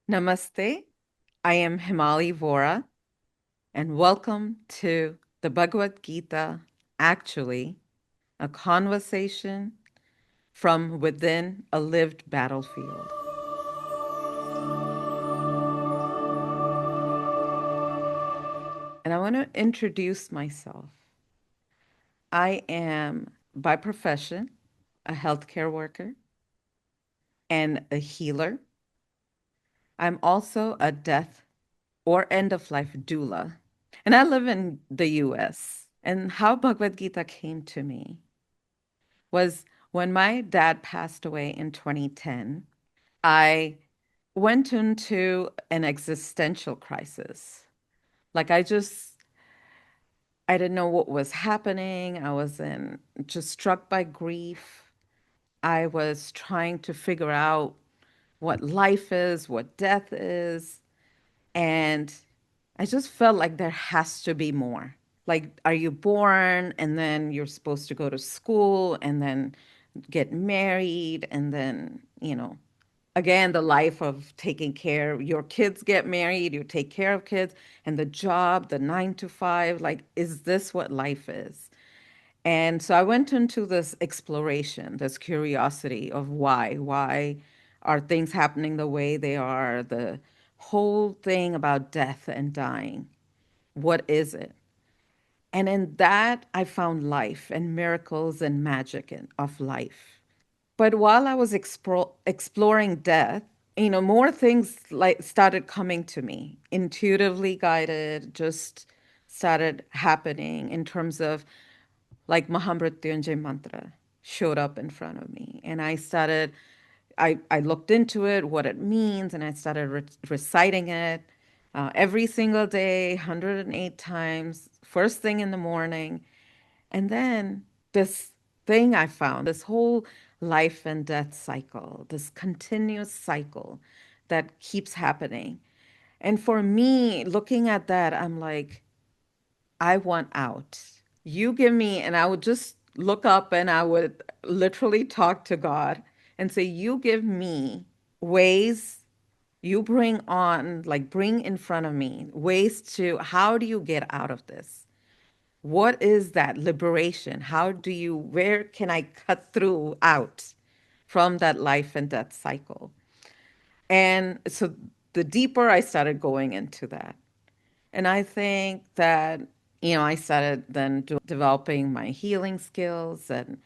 Namaste. I am Himali Vora, and welcome to the Bhagavad Gita Actually, a conversation from within a lived battlefield. And I want to introduce myself. I am, by profession, a healthcare worker and a healer. I'm also a death or end of life doula. And I live in the US. And how Bhagavad Gita came to me was when my dad passed away in 2010. I went into an existential crisis. Like I didn't know what was happening. I was just struck by grief. I was trying to figure out what life is, what death is. And I just felt like there has to be more. Like, are you born and then you're supposed to go to school and then get married and then, again, the life of taking care, your kids get married, you take care of kids, and the job, the 9 to 5, like, is this what life is? And so I went into this exploration, this curiosity of why. Why are things happening the way they are? The whole thing about death and dying. What is it? And in that, I found life and miracles and magic of life. But while I was exploring death, more things like started coming to me, intuitively guided, just started happening in terms of like Mahamrityunjay mantra showed up in front of me. And I looked into it, what it means, and I started reciting it every single day, 108 times, first thing in the morning. And then this thing I found, this whole life and death cycle, this continuous cycle that keeps happening. And for me, looking at that, I'm like, I want out. You give me, and I would just look up and I would literally talk to God and say, you give me ways, you bring on, like, bring in front of me ways to, how do you get out of this? What is that liberation? Where can I cut through out from that life and death cycle? And so the deeper I started going into that, and I think that, I started then developing my healing skills and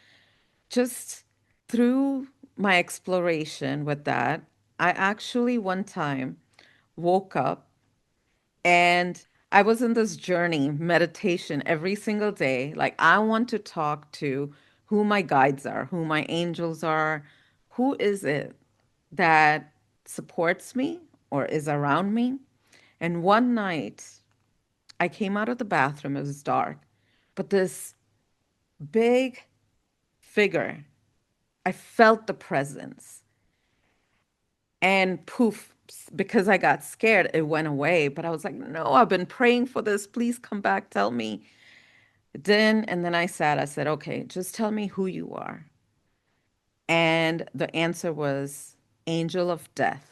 just through my exploration with that, I actually one time woke up and I was in this journey, meditation every single day. Like, I want to talk to who my guides are, who my angels are, who is it that supports me or is around me. And one night, I came out of the bathroom, it was dark, but this big figure, I felt the presence. And poof, because I got scared, it went away. But I was like, no, I've been praying for this. Please come back, tell me. And then I said, okay, just tell me who you are. And the answer was angel of death.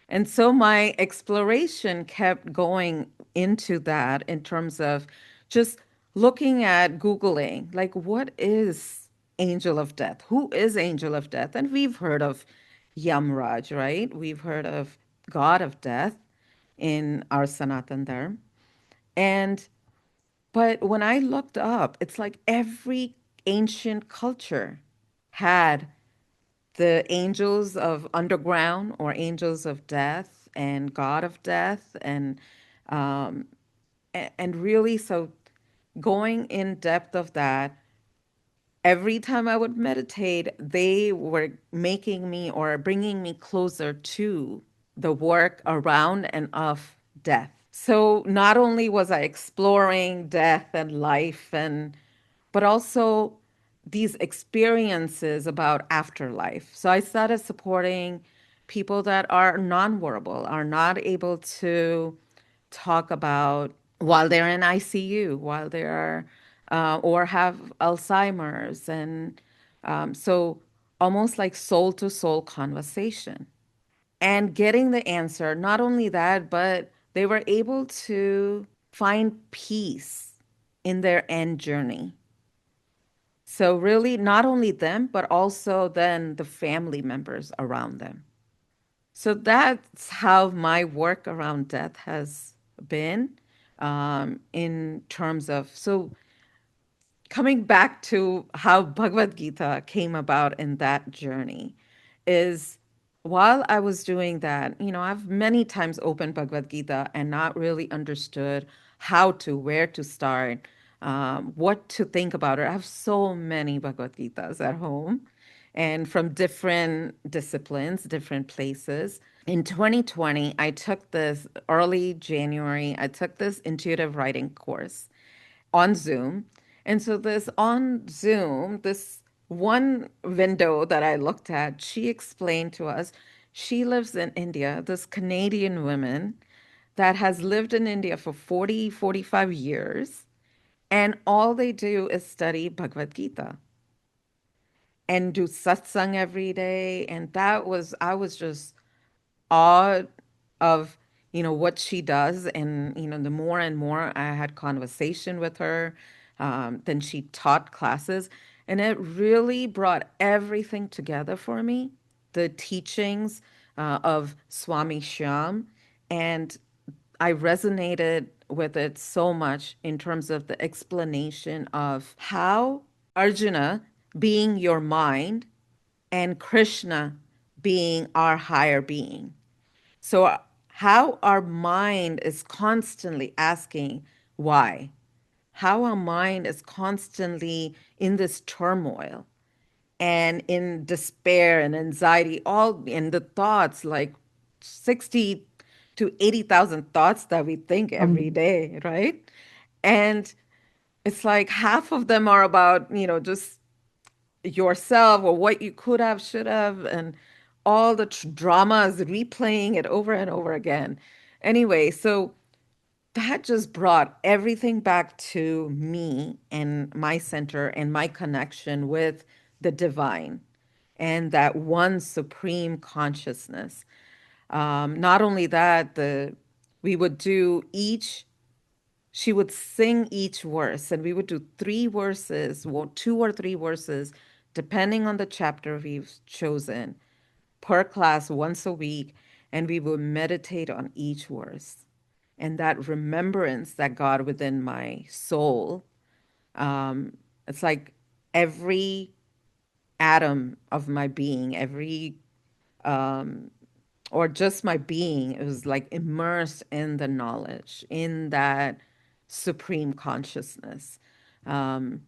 And so my exploration kept going into that in terms of just looking at Googling, like, what is angel of death? Who is angel of death? And we've heard of Yamraj, right? We've heard of God of death in our Sanatan Dharma. And but when I looked up, it's like every ancient culture had the angels of underground or angels of death and God of death um, and really so going in depth of that, every time I would meditate, they were making me or bringing me closer to the work around and of death. So not only was I exploring death and life but also these experiences about afterlife. So I started supporting people that are non-verbal, are not able to talk about while they're in ICU, while they're or have Alzheimer's, and so almost like soul to soul conversation. and getting the answer. Not only that, but they were able to find peace in their end journey. So, really, not only them, but also then the family members around them. So, that's how my work around death has been in terms of. So, coming back to how Bhagavad Gita came about in that journey is while I was doing that, I've many times opened Bhagavad Gita and not really understood where to start, what to think about it. I have so many Bhagavad Gitas at home and from different disciplines, different places. In 2020, early January, I took this intuitive writing course on Zoom. And so this on Zoom, this one window that I looked at, she explained to us she lives in India, this Canadian woman that has lived in India for 40, 45 years, and all they do is study Bhagavad Gita and do satsang every day. And I was just awed of what she does, and the more and more I had conversation with her, then she taught classes, and it really brought everything together for me, the teachings of Swami Shyam, and I resonated with it so much in terms of the explanation of how Arjuna being your mind and Krishna being our higher being. So, how our mind is constantly asking why, how our mind is constantly in this turmoil and in despair and anxiety, all in the thoughts, like 60 to 80,000 thoughts that we think every Um, day, right? And it's like half of them are about, just yourself or what you could have, should have, and all the dramas, replaying it over and over again. Anyway, so that just brought everything back to me and my center and my connection with the divine and that one supreme consciousness. Not only that, the we would do each she would sing each verse, and we would do three verses, well, two or three verses, depending on the chapter we've chosen, per class once a week, and we would meditate on each verse. And that remembrance that God within my soul, it's like every atom of my being, or just my being, it was like immersed in the knowledge, in that supreme consciousness. Um,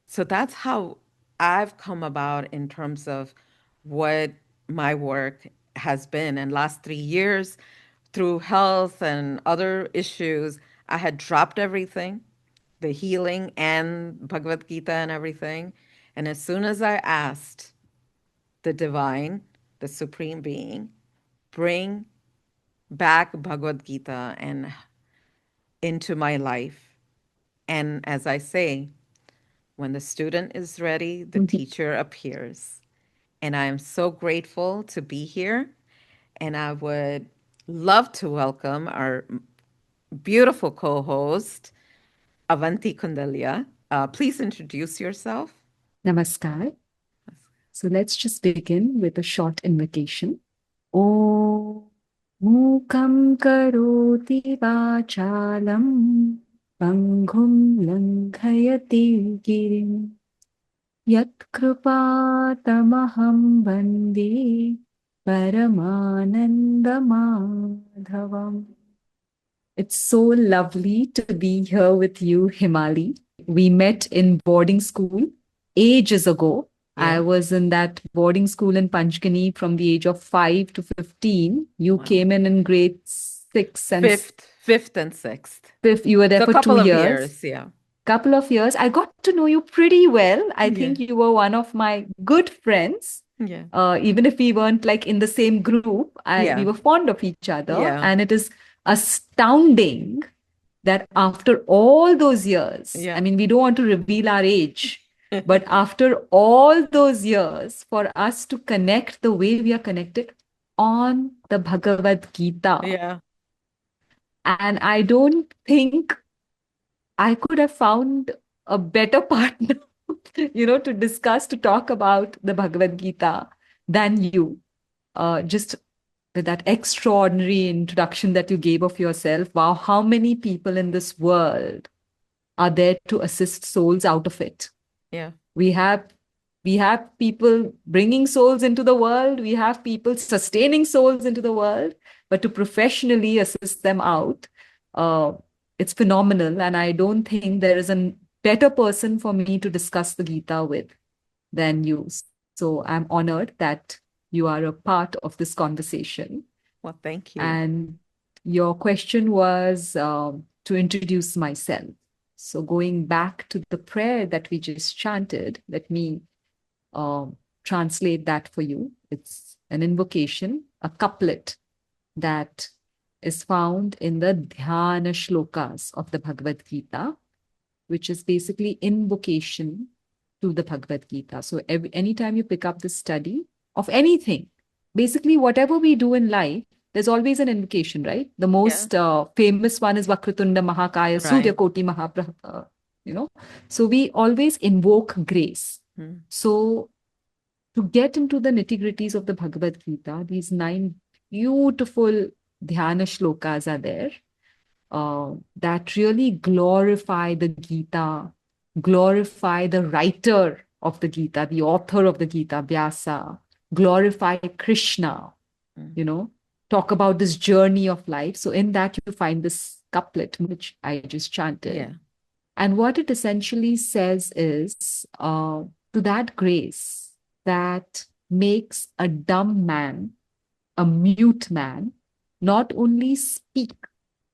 so that's how I've come about in terms of what my work has been. And last 3 years, through health and other issues, I had dropped everything, the healing and Bhagavad Gita and everything. And as soon as I asked the divine, the supreme being, bring back Bhagavad Gita and into my life. And as I say, when the student is ready, the teacher appears. And I am so grateful to be here. And I would love to welcome our beautiful co host, Avanti Kundalia. Please introduce yourself. Namaskar. So let's just begin with a short invocation. Om Mukam Karoti Vachalam Panghum Langhayati Girim Yat Kripatamaham Bande Paramananda Madhavam. It's so lovely to be here with you, Himali. We met in boarding school ages ago. I Yeah. was in that boarding school in Panchgani from the age of 5 to 15. You Wow. came in grade six and Fifth and sixth. fifth. You were there So a for two couple of years. years. Yeah. Couple of years. I got to know you pretty well. I Yeah. think you were one of my good friends. Yeah. Even if we weren't like in the same group, we Yeah. were fond of each other. Yeah. And it is astounding that after all those years, I Yeah. mean, we don't want to reveal our age, but after all those years, for us to connect the way we are connected, on the Bhagavad Gita. Yeah. And I don't think I could have found a better partner, to discuss, to talk about the Bhagavad Gita than you. Just with that extraordinary introduction that you gave of yourself. Wow, how many people in this world are there to assist souls out of it? Yeah. We have we have people bringing souls into the world. We have people sustaining souls into the world. But to professionally assist them out, uh, it's phenomenal. And I don't think there is a better person for me to discuss the Gita with than you. So I'm honored that you are a part of this conversation. Well, thank you. And your question was to introduce myself. So going back to the prayer that we just chanted, let me um, translate that for you. It's an invocation, a couplet that is found in the Dhyana shlokas of the Bhagavad Gita, which is basically invocation to the Bhagavad Gita. So anytime you pick up the study of anything, basically whatever we do in life, there's always an invocation, right? The Yeah. most famous one is Vakratunda Mahakaya Surya Right. Koti Mahaprabha. You know, so we always invoke grace. Mm. So to get into the nitty gritties of the Bhagavad Gita, these 9 beautiful dhyana shlokas are there that really glorify the Gita, glorify the writer of the Gita, the author of the Gita, Vyasa, glorify Krishna, Mm. you know, talk about this journey of life. So in that, you find this couplet, which I just chanted. Yeah. And what it essentially says is to that grace that makes a dumb man, a mute man, not only speak,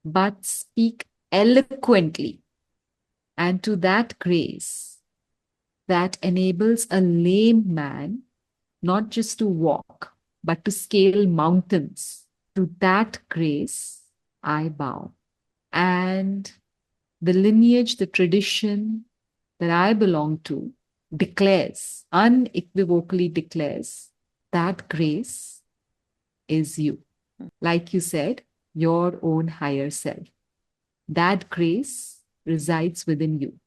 but speak eloquently. And to that grace that enables a lame man not just to walk, but to scale mountains. To that grace, I bow. And the lineage, the tradition that I belong to declares, unequivocally declares, that grace is you. Like you said, your own higher self. That grace resides within you.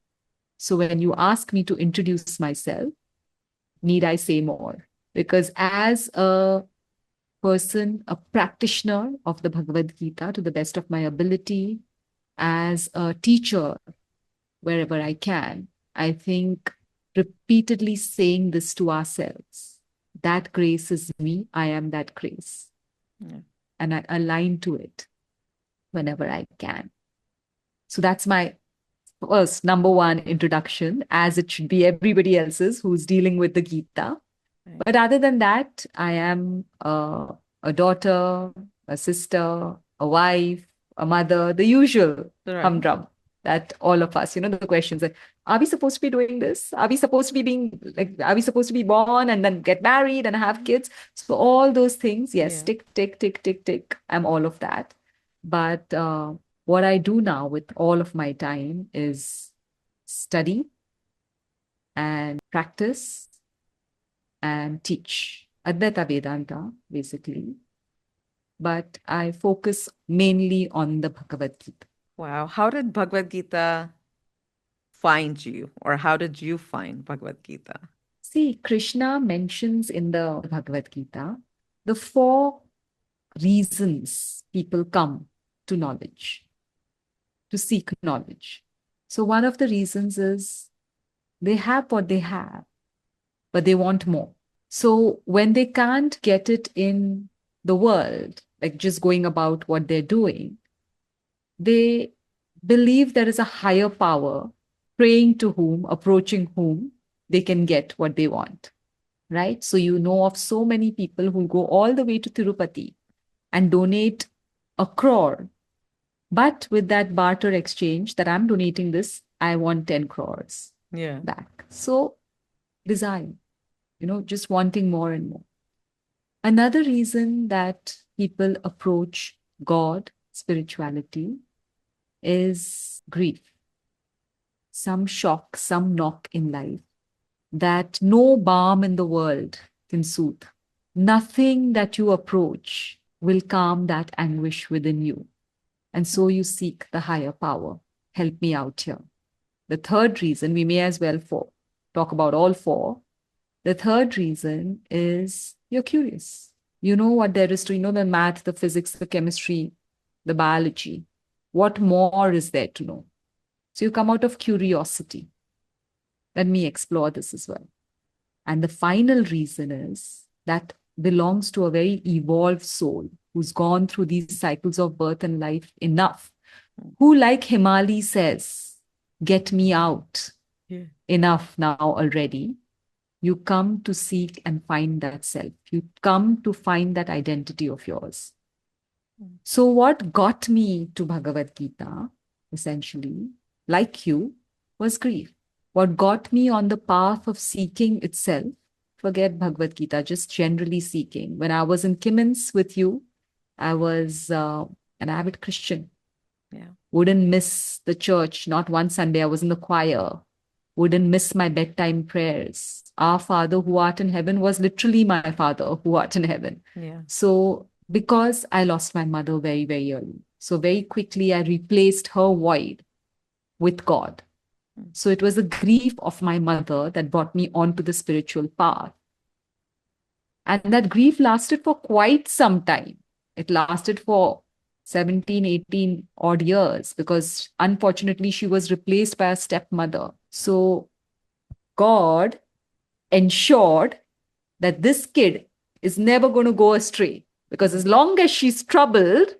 So when you ask me to introduce myself, need I say more? Because as a person, a practitioner of the Bhagavad Gita to the best of my ability, as a teacher wherever I can, I think repeatedly saying this to ourselves, that grace is me, I am that grace. Yeah. And I align to it whenever I can. So that's my first number one introduction, as it should be everybody else's who's dealing with the Gita. Right. But other than that, I am a daughter, a sister, a wife, a mother, the usual Right. humdrum that all of us, the questions like, are we supposed to be doing this? Are we supposed to be being like, are we supposed to be born and then get married and have kids? So all those things, yes, Yeah. tick, tick, tick, tick, tick. I'm all of that. But what I do now with all of my time is study and practice and teach Advaita Vedanta, basically. But I focus mainly on the Bhagavad Gita. Wow. How did Bhagavad Gita find you, or how did you find Bhagavad Gita? See, Krishna mentions in the Bhagavad Gita the 4 reasons people come to knowledge, to seek knowledge. So, one of the reasons is they have what they have, but they want more. So, when they can't get it in the world, like just going about what they're doing, they believe there is a higher power praying to whom, approaching whom they can get what they want, right? So you know of so many people who go all the way to Tirupati and donate a crore. But with that barter exchange that I'm donating this, I want 10 crores Yeah. back. So desire, just wanting more and more. Another reason that people approach God, spirituality, is grief, some shock, some knock in life that no balm in the world can soothe. nothing that you approach will calm that anguish within you. And so you seek the higher power. Help me out here. The third reason, we may as well talk about all four. The third reason is you're curious. You know what there is to, you know, the math, the physics, the chemistry, the biology. What more is there to know? So you come out of curiosity. Let me explore this as well. And the final reason is that belongs to a very evolved soul who's gone through these cycles of birth and life enough, who, like Himali says, get me out Yeah. enough now already. You come to seek and find that self. You come to find that identity of yours. So, what got me to Bhagavad Gita, essentially, like you, was grief. What got me on the path of seeking itself, forget Bhagavad Gita, just generally seeking. When I was in Kimmins with you, I was an avid Christian. Yeah. Wouldn't miss the church. Not one Sunday, I was in the choir. Wouldn't miss my bedtime prayers. Our Father who art in heaven was literally my Father who art in heaven. Yeah. So, because I lost my mother very, very early. So, very quickly, I replaced her void with God. So, it was the grief of my mother that brought me onto the spiritual path. And that grief lasted for quite some time. It lasted for 17, 18 odd years because unfortunately she was replaced by a stepmother. So God ensured that this kid is never going to go astray because as long as she's troubled,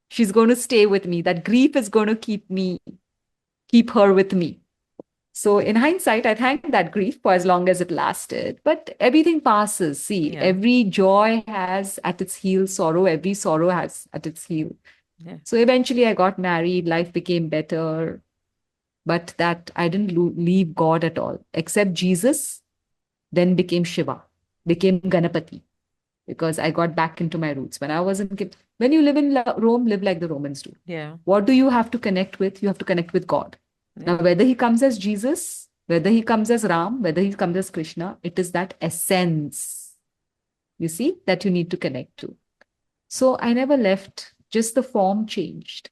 she's going to stay with me. That grief is going to keep her with me. So in hindsight, I thank that grief for as long as it lasted. But everything passes. See, Yeah. every joy has at its heel sorrow. Every sorrow has at its heel. Yeah. So eventually I got married. Life became better. But that I didn't leave God at all, except Jesus, then became Shiva, became Ganapati, because I got back into my roots. When I was in, when you live in Rome, live like the Romans do. Yeah. What do you have to connect with? You have to connect with God. Yeah. Now, whether he comes as Jesus, whether he comes as Ram, whether he comes as Krishna, it is that essence, you see, that you need to connect to. So I never left, just the form changed.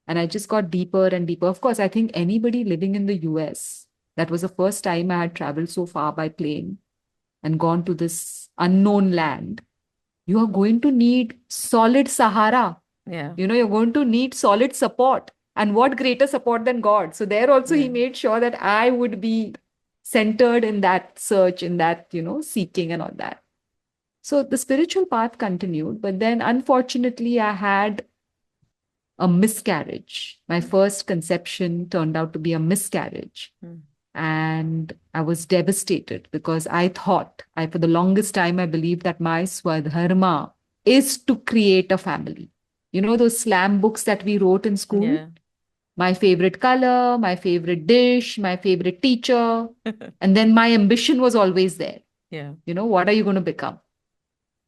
And I just got deeper and deeper. Of course, I think anybody living in the US, that was the first time I had traveled so far by plane and gone to this unknown land. You are going to need solid Sahara. Yeah. You know, you're going to need solid support. And what greater support than God? So there also Yeah. he made sure that I would be centered in that search, in that, you know, seeking and all that. So the spiritual path continued, but then unfortunately I had a miscarriage. My first conception turned out to be a miscarriage. Mm. And I was devastated because I thought, for the longest time, I believed that my swadharma is to create a family. You know, those slam books that we wrote in school? Yeah. My favorite color, my favorite dish, my favorite teacher. And then my ambition was always there. Yeah. You know, what are you going to become?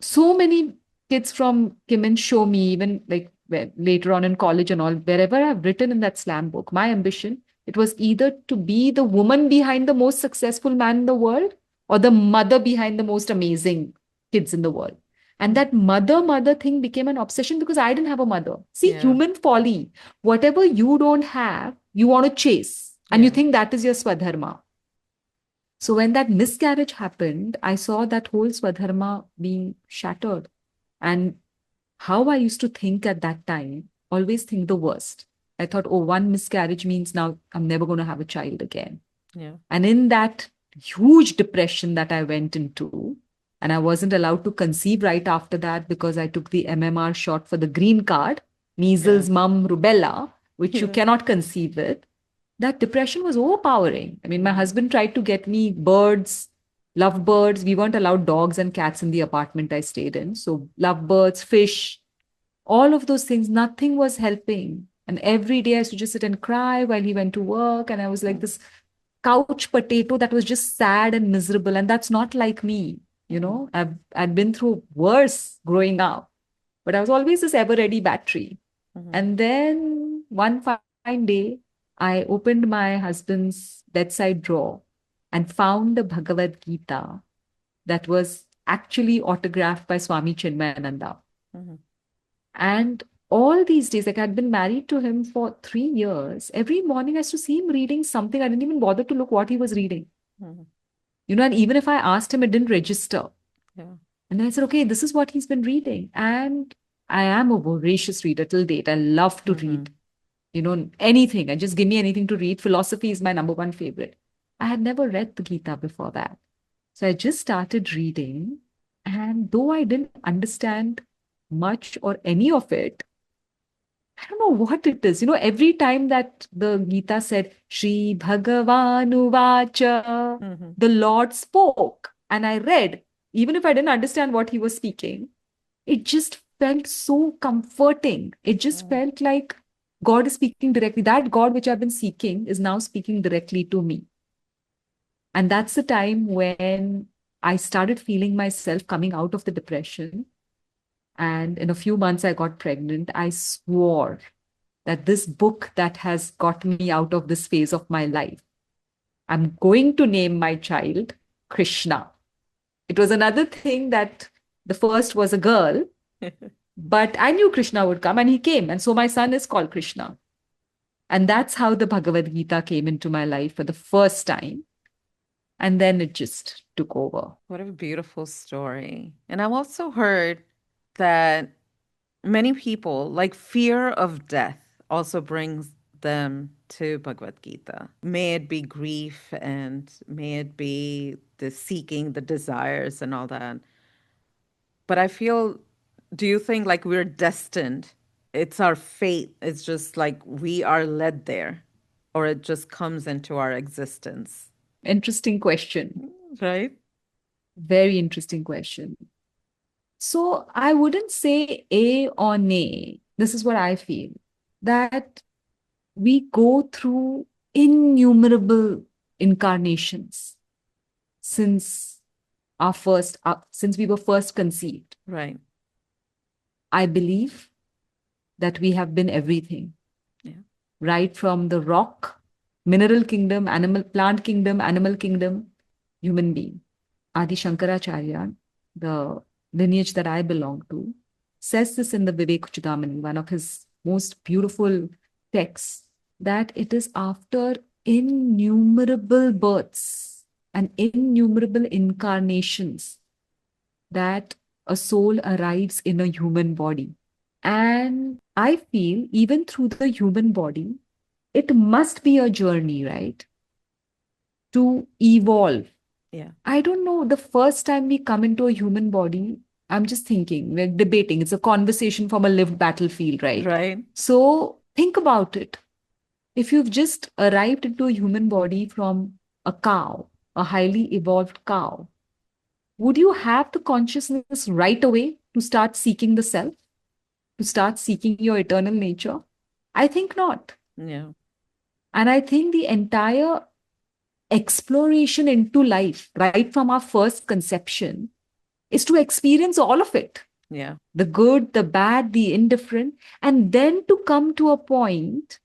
So many kids from Kimin show me, even like later on in college and all, wherever I've written in that slam book, my ambition, it was either to be the woman behind the most successful man in the world or the mother behind the most amazing kids in the world. And that mother thing became an obsession because I didn't have a mother. See, Yeah. human folly. Whatever you don't have, you want to chase. And you Yeah. think that is your swadharma. So when that miscarriage happened, I saw that whole Swadharma being shattered. And how I used to think at that time, always think the worst. I thought, oh, one miscarriage means now I'm never going to have a child again. Yeah. And in that huge depression that I went into, and I wasn't allowed to conceive right after that because I took the MMR shot for the green card, Yeah. measles, mum, rubella, which you Yeah. cannot conceive with. That depression was overpowering. I mean, my Mm. husband tried to get me birds, lovebirds. We weren't allowed dogs and cats in the apartment I stayed in. So, lovebirds, fish, all of those things, nothing was helping. And every day I used to just sit and cry while he went to work. And I was like this couch potato that was just sad and miserable. And that's not like me. You know, I'd been through worse growing up, but I was always this ever ready battery. Mm-hmm. And then one fine day, I opened my husband's bedside drawer and found the Bhagavad Gita that was actually autographed by Swami Chinmayananda. Mhm. And all these days, like I'd been married to him for 3 years. Every morning I used to see him reading something. I didn't even bother to look what he was reading. Mhm. And even if I asked him, it didn't register. Yeah. And then I said, okay, this is what he's been reading. And I am a voracious reader till date. I love to read, Mhm. anything. And just give me anything to read. Philosophy is my number one favorite. I had never read the Gita before that. So I just started reading. And though I didn't understand much or any of it, I don't know what it is. Every time that the Gita said, Shri Bhagavanu Vacha, Mhm. the Lord spoke, and I read, even if I didn't understand what he was speaking, it just felt so comforting. It just Yeah. felt like God is speaking directly. That God which I've been seeking is now speaking directly to me. And that's the time when I started feeling myself coming out of the depression. And in a few months, I got pregnant. I swore that this book that has got me out of this phase of my life, I'm going to name my child Krishna. It was another thing that the first was a girl, but I knew Krishna would come and he came. And so my son is called Krishna. And that's how the Bhagavad Gita came into my life for the first time. And then it just took over. What a beautiful story. And I've also heard that many people, like fear of death, also brings them to Bhagavad Gita. May it be grief and may it be the seeking, the desires, and all that. But I feel, do you think like we're destined? It's our fate. It's just like we are led there, or it just comes into our existence, Interesting question. right? Very interesting question. So I wouldn't say A or nay. This is what I feel that we go through innumerable incarnations since since we were first conceived. Right. I believe that we have been everything, Yeah. right from the rock, mineral kingdom, plant kingdom, animal kingdom, human being. Adi Shankaracharya, the lineage that I belong to, says this in the Vivek one of his most beautiful texts, that it is after innumerable births and innumerable incarnations that a soul arrives in a human body. And I feel even through the human body, it must be a journey, right? To evolve. Yeah. I don't know. The first time we come into a human body, I'm just thinking, we're debating. It's a conversation from a lived battlefield, right? Right. So think about it. If you've just arrived into a human body from a cow, a highly evolved cow, would you have the consciousness right away to start seeking the self, to start seeking your eternal nature? I think not. Yeah. And I think the entire exploration into life, right from our first conception, is to experience all of it, Yeah. the good, the bad, the indifferent, and then to come to a point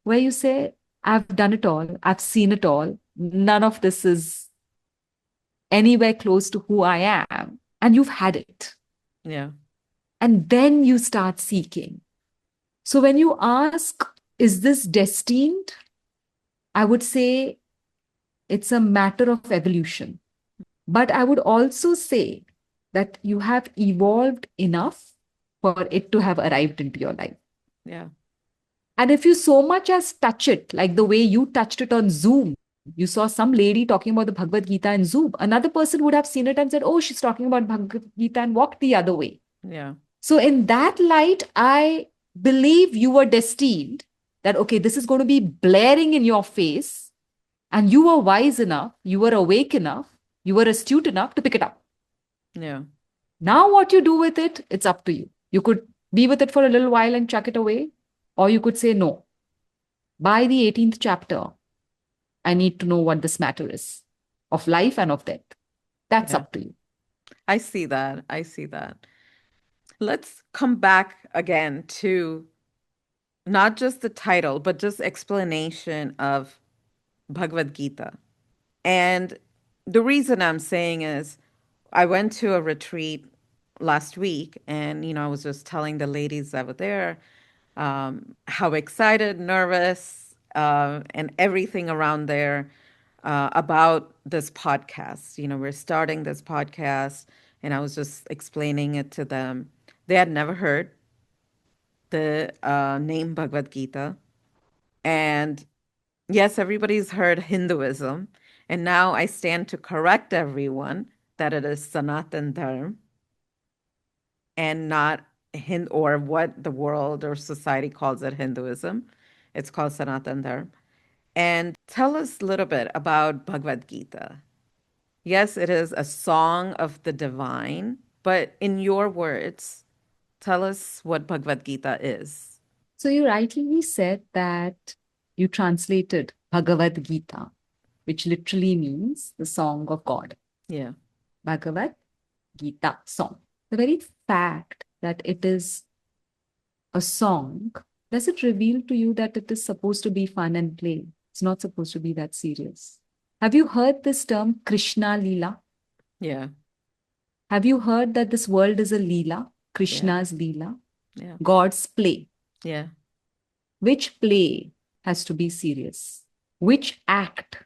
where you say, I've done it all, I've seen it all, none of this is anywhere close to who I am, and you've had it. Yeah. And then you start seeking. So when you ask, is this destined? I would say it's a matter of evolution. But I would also say that you have evolved enough for it to have arrived into your life. Yeah. And if you so much as touch it, like the way you touched it on Zoom, you saw some lady talking about the Bhagavad Gita in Zoom, another person would have seen it and said, oh, she's talking about Bhagavad Gita and walked the other way. Yeah. So, in that light, I believe you were destined that, okay, this is going to be blaring in your face. And you were wise enough, you were awake enough, you were astute enough to pick it up. Yeah. Now, what you do with it, it's up to you. You could be with it for a little while and chuck it away, or you could say, no, by the 18th chapter, I need to know what this matter is of life and of death. That's Yeah. up to you. I see that. I see that. Let's come back again to not just the title, but just explanation of Bhagavad Gita. And the reason I'm saying is I went to a retreat last week, and I was just telling the ladies that were there how excited, nervous, and everything around there about this podcast. We're starting this podcast, and I was just explaining it to them. They had never heard the name Bhagavad Gita. And yes, everybody's heard Hinduism. And now I stand to correct everyone that it is Sanatan Dharma and not or what the world or society calls it Hinduism. It's called Sanatan Dharma. And tell us a little bit about Bhagavad Gita. Yes, it is a song of the divine, but in your words, tell us what Bhagavad Gita is. So you rightly said that you translated Bhagavad Gita, which literally means the song of God. Yeah. Bhagavad Gita, song. The very fact that it is a song, does it reveal to you that it is supposed to be fun and play? It's not supposed to be that serious. Have you heard this term Krishna Leela? Yeah. Have you heard that this world is a Leela, Yeah. Krishna's Leela, Yeah. God's play? Yeah. Which play has to be serious? Which act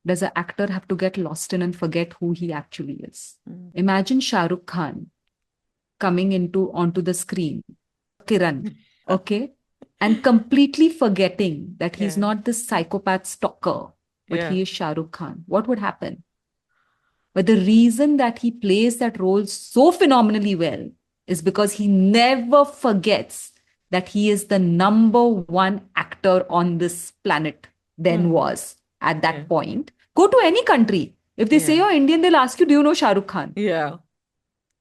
does an actor have to get lost in and forget who he actually is? Mm. Imagine Shah Rukh Khan coming onto the screen, Kiran, okay, and completely forgetting that he's Yeah. not this psychopath stalker, but Yeah. he is Shah Rukh Khan. What would happen? But the reason that he plays that role so phenomenally well is because he never forgets that he is the number one actor on this planet, then Mm. was at Yeah. that point. Go to any country. If they say Yeah. you're Indian, they'll ask you, do you know Shah Rukh Khan? Yeah.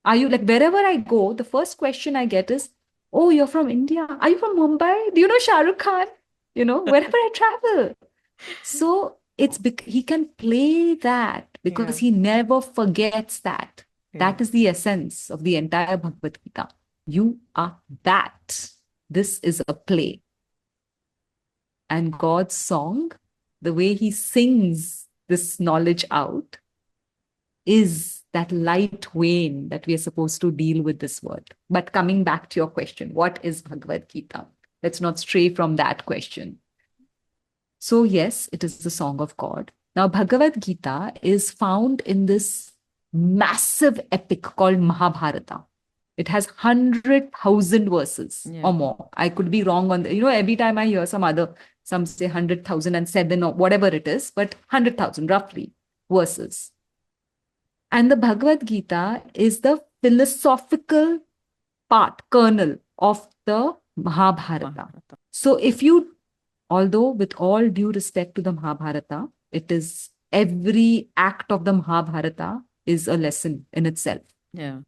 Are you like wherever I go, the first question I get is, oh, you're from India. Are you from Mumbai? Do you know Shah Rukh Khan? Wherever I travel. So he can play that because Yeah. he never forgets that. Yeah. That is the essence of the entire Bhagavad Gita. You are that. This is a play. And God's song, the way he sings this knowledge out, is that light vein that we are supposed to deal with this world. But coming back to your question, what is Bhagavad Gita? Let's not stray from that question. So, yes, it is the song of God. Now, Bhagavad Gita is found in this massive epic called Mahabharata. It has 100,000 verses Yeah. or more. I could be wrong on every time I hear some say 100,007 or whatever it is, but 100,000 roughly verses. And the Bhagavad Gita is the philosophical kernel of the Mahabharata. So although with all due respect to the Mahabharata, it is every act of the Mahabharata is a lesson in itself. Yeah.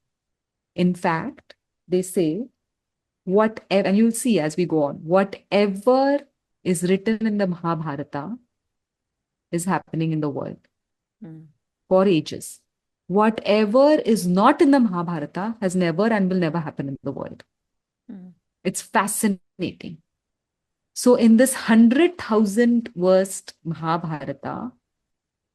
In fact, they say whatever, and you'll see as we go on, whatever is written in the Mahabharata is happening in the world for ages. Whatever is not in the Mahabharata has never and will never happen in the world. It's fascinating. So in this 100,000 verse Mahabharata,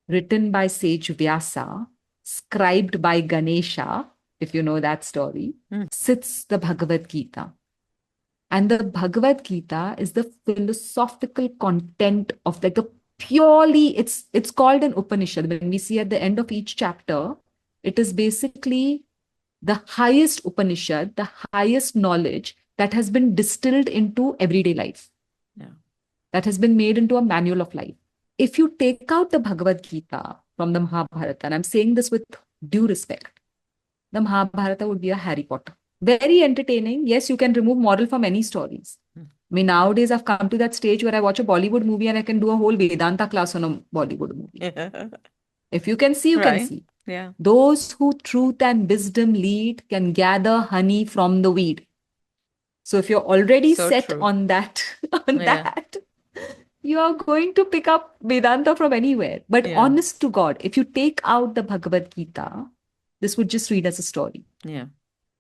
written by sage Vyasa, scribed by Ganesha, if you know that story, sits the Bhagavad Gita. And the Bhagavad Gita is the philosophical content of like the purely, it's called an Upanishad. When we see at the end of each chapter, it is basically the highest Upanishad, the highest knowledge that has been distilled into everyday life. Yeah. That has been made into a manual of life. If you take out the Bhagavad Gita from the Mahabharata, and I'm saying this with due respect, the Mahabharata would be a Harry Potter. Very entertaining. Yes, you can remove moral from any stories. I mean, nowadays I've come to that stage where I watch a Bollywood movie and I can do a whole Vedanta class on a Bollywood movie. If you can see, you can see. Yeah. Those who truth and wisdom lead can gather honey from the weed. So if you're already set true. on that, you are going to pick up Vedanta from anywhere. But honest to God, if you take out the Bhagavad Gita, this would just read as a story. Yeah.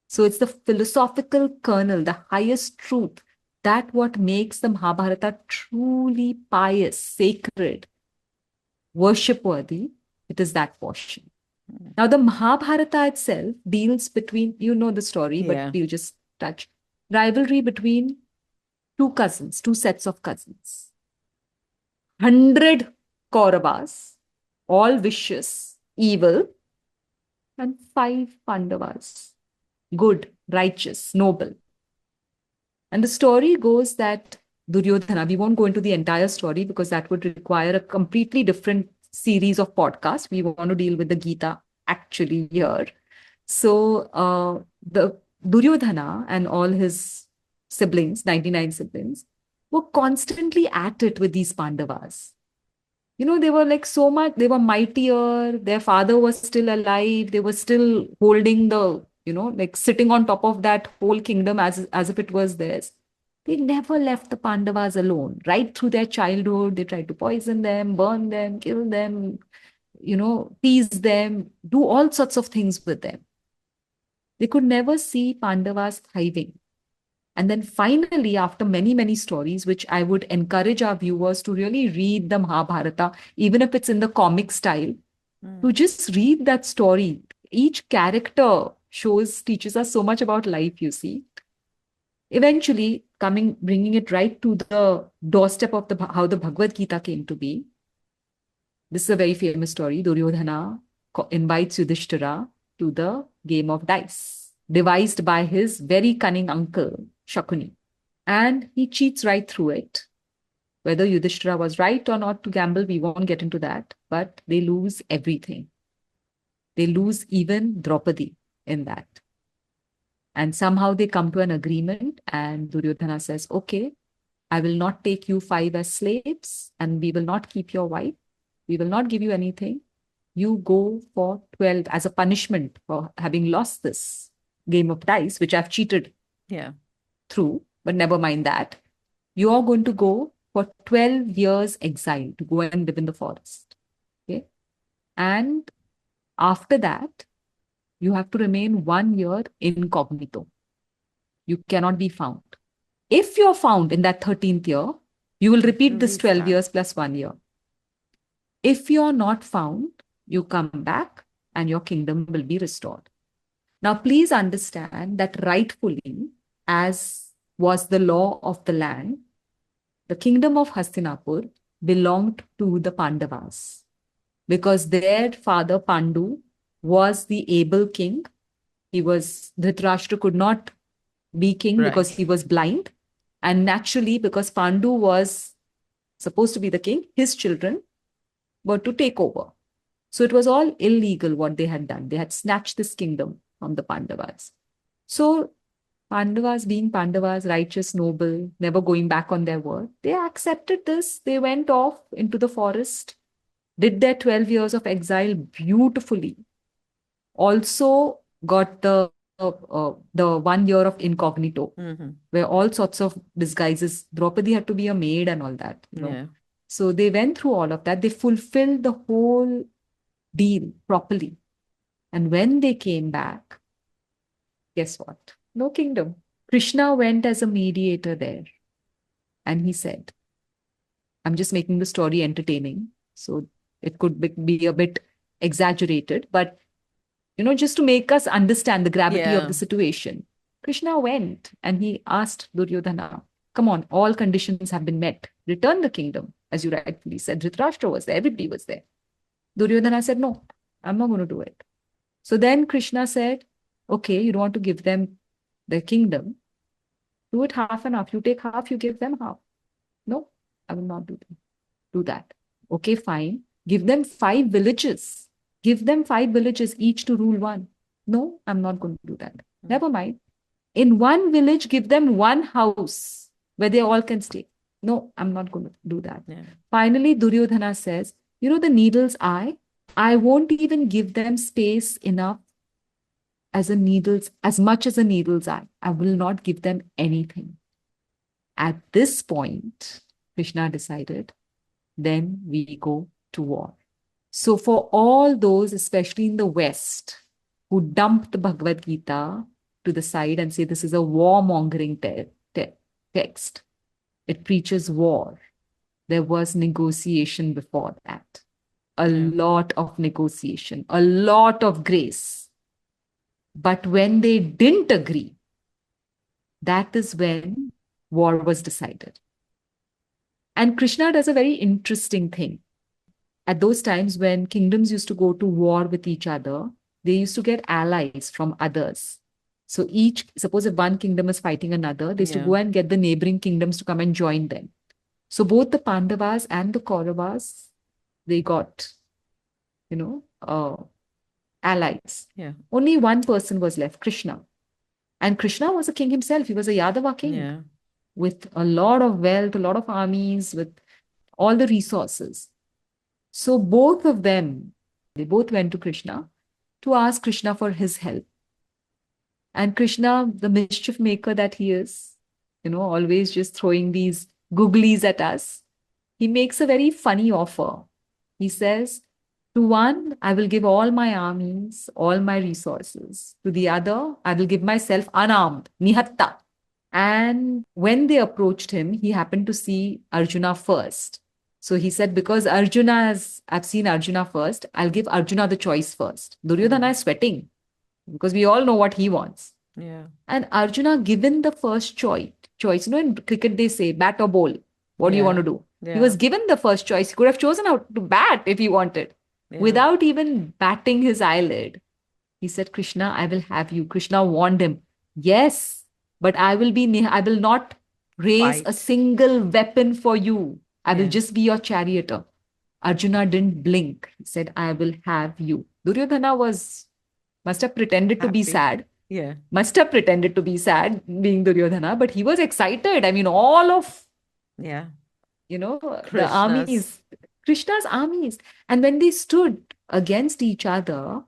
So it's the philosophical kernel, the highest truth, that what makes the Mahabharata truly pious, sacred, worship worthy. It is that portion. Mm. Now, the Mahabharata itself deals between, you know the story, but Yeah. we'll just touch rivalry between two cousins, two sets of cousins. 100 Kauravas, all vicious, evil, and 5 Pandavas, good, righteous, noble. And the story goes that Duryodhana, we won't go into the entire story because that would require a completely different series of podcasts. We want to deal with the Gita actually here. So the Duryodhana and all his siblings, 99 siblings, were constantly at it with these Pandavas. You know, they were like so much, they were mightier, their father was still alive, they were still holding the, you know, like sitting on top of that whole kingdom as if it was theirs. They never left the Pandavas alone. Right through their childhood, they tried to poison them, burn them, kill them, you know, tease them, do all sorts of things with them. They could never see Pandavas thriving. And then finally, after many, many stories, which I would encourage our viewers to really read the Mahabharata, even if it's in the comic style, to Mm. just read that story. Each character teaches us so much about life, you see. Eventually, bringing it right to the doorstep of how the Bhagavad Gita came to be. This is a very famous story. Duryodhana invites Yudhishthira to the game of dice, devised by his very cunning uncle, Shakuni. And he cheats right through it. Whether Yudhishthira was right or not to gamble, we won't get into that. But they lose everything. They lose even Draupadi in that. And somehow they come to an agreement, and Duryodhana says, okay, I will not take you 5 as slaves, and we will not keep your wife. We will not give you anything. You go for 12 as a punishment for having lost this game of dice, which I've cheated Yeah. through, but never mind that. You are going to go for 12 years exile to go and live in the forest. Okay. And after that, you have to remain 1 year incognito. You cannot be found. If you're found in that 13th year, you will You have to repeat this 12 restart. years plus 1 year. If you're not found, you come back and your kingdom will be restored. Now, please understand that rightfully, as was the law of the land, the kingdom of Hastinapur belonged to the Pandavas because their father Pandu was the able king. He was, Dhritarashtra could not be king Right. because he was blind. And naturally, because Pandu was supposed to be the king, his children were to take over. So it was all illegal what they had done. They had snatched this kingdom from the Pandavas. So Pandavas, being Pandavas, righteous, noble, never going back on their word, they accepted this. They went off into the forest, did their 12 years of exile beautifully. Also got the 1 year of incognito, Mm-hmm. where all sorts of disguises. Draupadi had to be a maid and all that, you know. Yeah. So they went through all of that. They fulfilled the whole deal properly. And when they came back, guess what? No kingdom. Krishna went as a mediator there and he said, I'm just making the story entertaining. So it could be a bit exaggerated, but you know, just to make us understand the gravity of Yeah. the situation. Krishna went and he asked Duryodhana, come on, all conditions have been met. Return the kingdom, as you rightfully said. Dhritarashtra was there, everybody was there. Duryodhana said, no, I'm not going to do it. So then Krishna said, okay, you don't want to give them the kingdom. Do it half and half. You take half, you give them half. No, I will not do that. Okay, fine. Give them 5 villages. Give them 5 villages, each to rule one. No, I'm not going to do that. Mm. Never mind. In one village, give them one house where they all can stay. No, I'm not going to do that. Yeah. Finally, Duryodhana says, you know, the needle's eye, I won't even give them space enough as much as a needle's eye. I will not give them anything. At this point, Krishna decided, then we go to war. So, for all those, especially in the West, who dump the Bhagavad Gita to the side and say this is a warmongering text, it preaches war. There was negotiation before that. a Yeah. lot of negotiation, a lot of grace. But when they didn't agree, that is when war was decided. And Krishna does a very interesting thing. At those times when kingdoms used to go to war with each other, they used to get allies from others. So each, suppose if one kingdom is fighting another, they used to Yeah. go and get the neighboring kingdoms to come and join them. So both the Pandavas and the Kauravas, they got, you know, allies. Yeah. Only one person was left, Krishna. And Krishna was a king himself. He was a Yadava king Yeah. with a lot of wealth, a lot of armies, with all the resources. So both of them, they both went to Krishna to ask Krishna for his help. And Krishna, the mischief maker that he is, always just throwing these googlies at us, he makes a very funny offer. He says, to one, I will give all my armies, all my resources. To the other, I will give myself unarmed, nihatta. And when they approached him, he happened to see Arjuna first. So he said, because I've seen Arjuna first, I'll give Arjuna the choice first. Duryodhana is sweating because we all know what he wants. Yeah. And Arjuna, given the first choice, in cricket they say bat or bowl. What do you want Yeah. to do? He Yeah. was given the first choice. He could have chosen how to bat if he wanted. Yeah. Without even batting his eyelid, he said, Krishna, I will have you. Krishna warned him, yes, but I will not raise Fight. a single weapon for you. I will Yeah. just be your charioteer. Arjuna didn't blink. He said, I will have you. Duryodhana must have pretended to be Happy. sad, Yeah. must have pretended to be sad being Duryodhana, but he was excited. I mean, all of, Yeah. the Krishna's. armies, Krishna's armies. And when they stood against each other,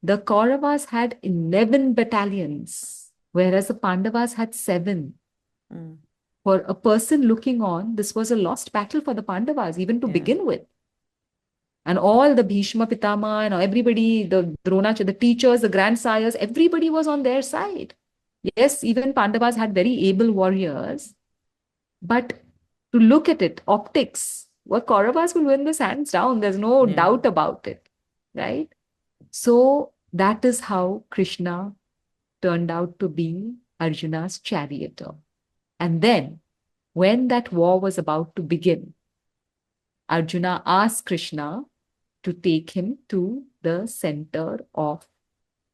the Kauravas had 11 battalions, whereas the Pandavas had 7. Mm. For a person looking on, this was a lost battle for the Pandavas, even to Yeah. begin with. And all the Bhishma Pitama and everybody, the Drona, the teachers, the grandsires, everybody was on their side. Yes, even Pandavas had very able warriors, but to look at it, optics, what Kauravas will win this hands down. There's no Yeah. doubt about it, right? So that is how Krishna turned out to be Arjuna's charioteer. And then, when that war was about to begin, Arjuna asked Krishna to take him to the center of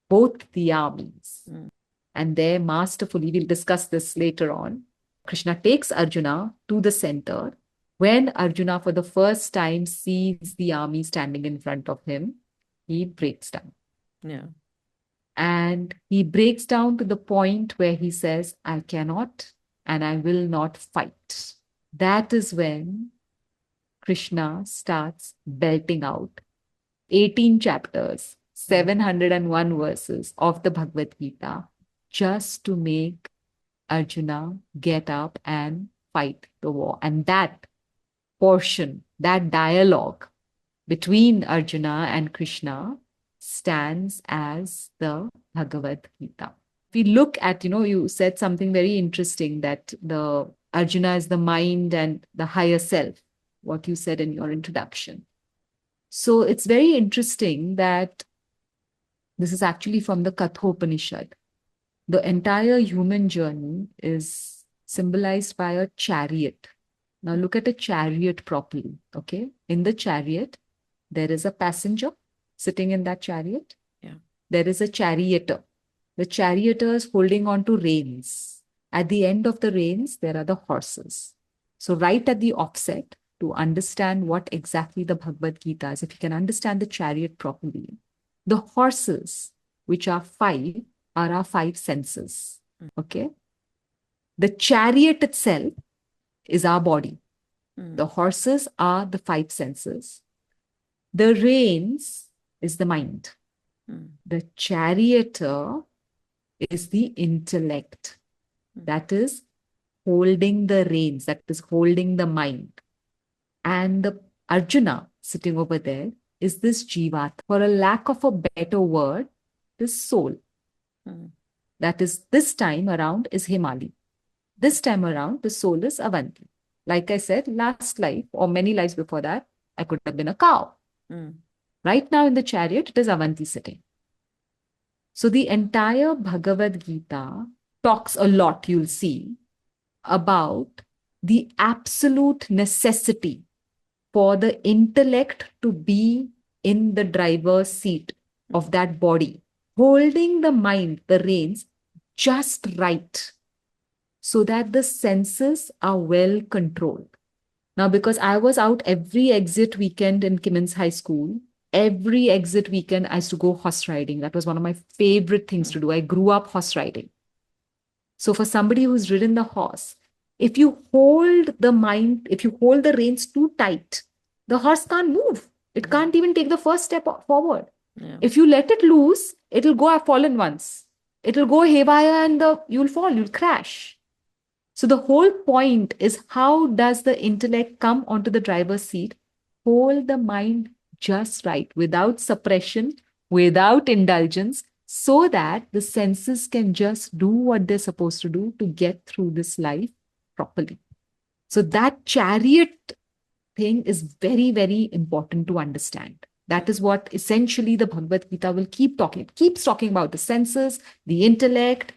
both the armies. Mm. And there, masterfully, we'll discuss this later on. Krishna takes Arjuna to the center. When Arjuna, for the first time, sees the army standing in front of him, he breaks down. Yeah. And he breaks down to the point where he says, I cannot and I will not fight. That is when Krishna starts belting out 18 chapters, Yeah. 701 verses of the Bhagavad Gita just to make Arjuna get up and fight the war. And that portion, that dialogue between Arjuna and Krishna stands as the Bhagavad Gita. If we look at, you said something very interesting that the Arjuna is the mind and the higher self, what you said in your introduction. So it's very interesting that this is actually from the Kathopanishad. The entire human journey is symbolized by a chariot. Now look at a chariot properly, okay? In the chariot, there is a passenger sitting in that chariot. Yeah. There is a charioteer. The charioteer is holding on to reins. At the end of the reins, there are the horses. So right at the offset, to understand what exactly the Bhagavad Gita is, if you can understand the chariot properly, the horses, which are 5, are our 5 senses. Okay? The chariot itself is our body. The horses are the 5 senses. The reins is the mind. The charioteer is the intellect. That is holding the reins, that is holding the mind. And the Arjuna sitting over there is this Jivat. For a lack of a better word, this soul. That is, this time around is Himali. This time around, the soul is Avanti. Like I said, last life or many lives before that, I could have been a cow. Mm. Right now in the chariot, it is Avanti sitting. So the entire Bhagavad Gita talks a lot, you'll see, about the absolute necessity for the intellect to be in the driver's seat of that body, holding the mind, the reins, just right, so that the senses are well controlled. Now, because I was out every exit weekend in Kimmins High School, every exit weekend I used to go horse riding. That was one of my favorite things to do. I grew up horse riding. So, for somebody who's ridden the horse, if you hold the mind, if you hold the reins too tight, the horse can't move. It can't even take the first step forward. Yeah. If you let it loose, it'll go have fallen once. It'll go haywire and you'll fall, you'll crash. So the whole point is, how does the intellect come onto the driver's seat, hold the mind just right, without suppression, without indulgence, so that the senses can just do what they're supposed to do to get through this life properly. So that chariot thing is very, very important to understand. That is what essentially the Bhagavad Gita will keep talking. It keeps talking about the senses, the intellect.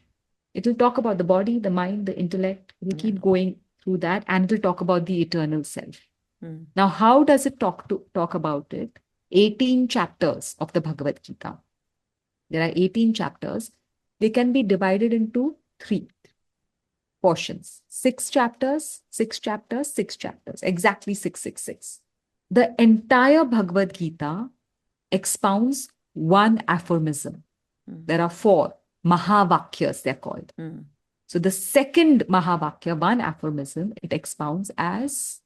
It will talk about the body, the mind, the intellect. It will Yeah. keep going through that, and it will talk about the eternal self. Mm. Now, how does it talk about it? 18 chapters of the Bhagavad Gita. There are 18 chapters. They can be divided into three portions: 6 chapters, 6 chapters, 6 chapters, exactly 666. The entire Bhagavad Gita expounds one aphorism. There are four Mahavakyas, they're called. Mm. So the second Mahavakya, one aphorism, it expounds as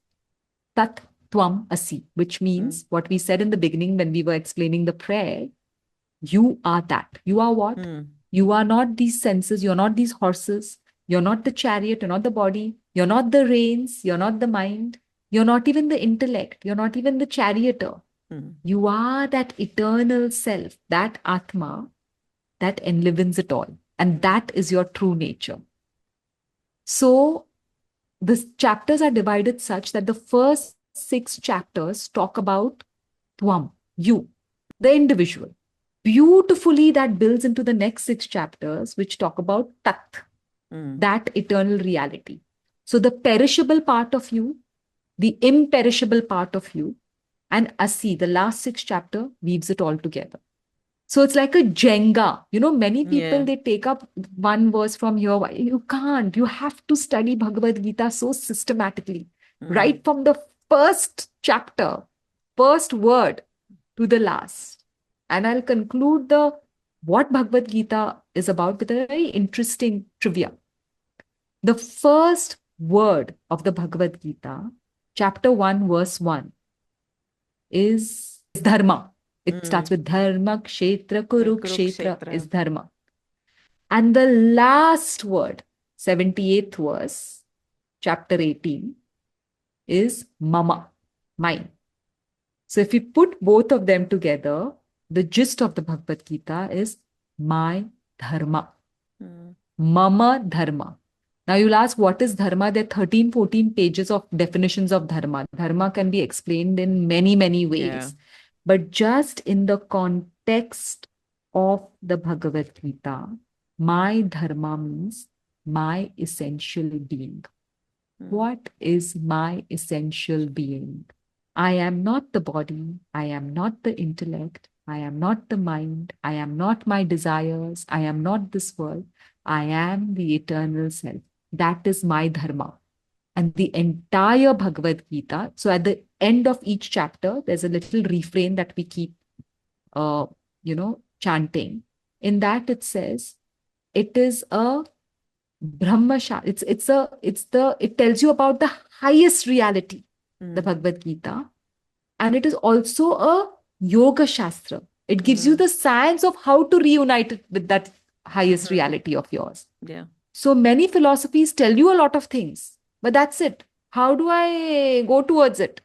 Tat Tvam Asi, which means what we said in the beginning when we were explaining the prayer: you are that. You are what? You are not these senses, you're not these horses, you're not the chariot, you're not the body, you're not the reins, you're not the mind, you're not even the intellect, you're not even the charioteer. You are that eternal self, that Atma that enlivens it all. And that is your true nature. So the chapters are divided such that the first 6 chapters talk about Tvam, you, the individual. Beautifully, that builds into the next 6 chapters, which talk about Tat, that eternal reality. So the perishable part of you, the imperishable part of you, and Asi, the last 6 chapter, weaves it all together. So it's like a Jenga. Many people, Yeah. they take up one verse from here. You can't. You have to study Bhagavad Gita so systematically, right from the first chapter, first word to the last. And I'll conclude the what Bhagavad Gita is about with a very interesting trivia. The first word of the Bhagavad Gita, chapter 1, verse 1, is Dharma. It starts with Dharma, Kshetra, Kurukshetra Kurukshetra. is Dharma. And the last word, 78th verse, chapter 18, is Mama, mine. So if we put both of them together, the gist of the Bhagavad Gita is my Dharma. Mama Dharma. Now you'll ask, what is Dharma? There are 13, 14 pages of definitions of Dharma. Dharma can be explained in many, many ways. Yeah. But just in the context of the Bhagavad Gita, my Dharma means my essential being. What is my essential being? I am not the body. I am not the intellect. I am not the mind. I am not my desires. I am not this world. I am the eternal self. That is my Dharma. And the entire Bhagavad Gita, so at the end of each chapter, there's a little refrain that we keep, chanting. In that it says, it is a Brahma Shastra. It tells you about the highest reality, the Bhagavad Gita. And it is also a yoga shastra. It gives you the science of how to reunite it with that highest reality of yours. Yeah. So many philosophies tell you a lot of things, but that's it. How do I go towards it?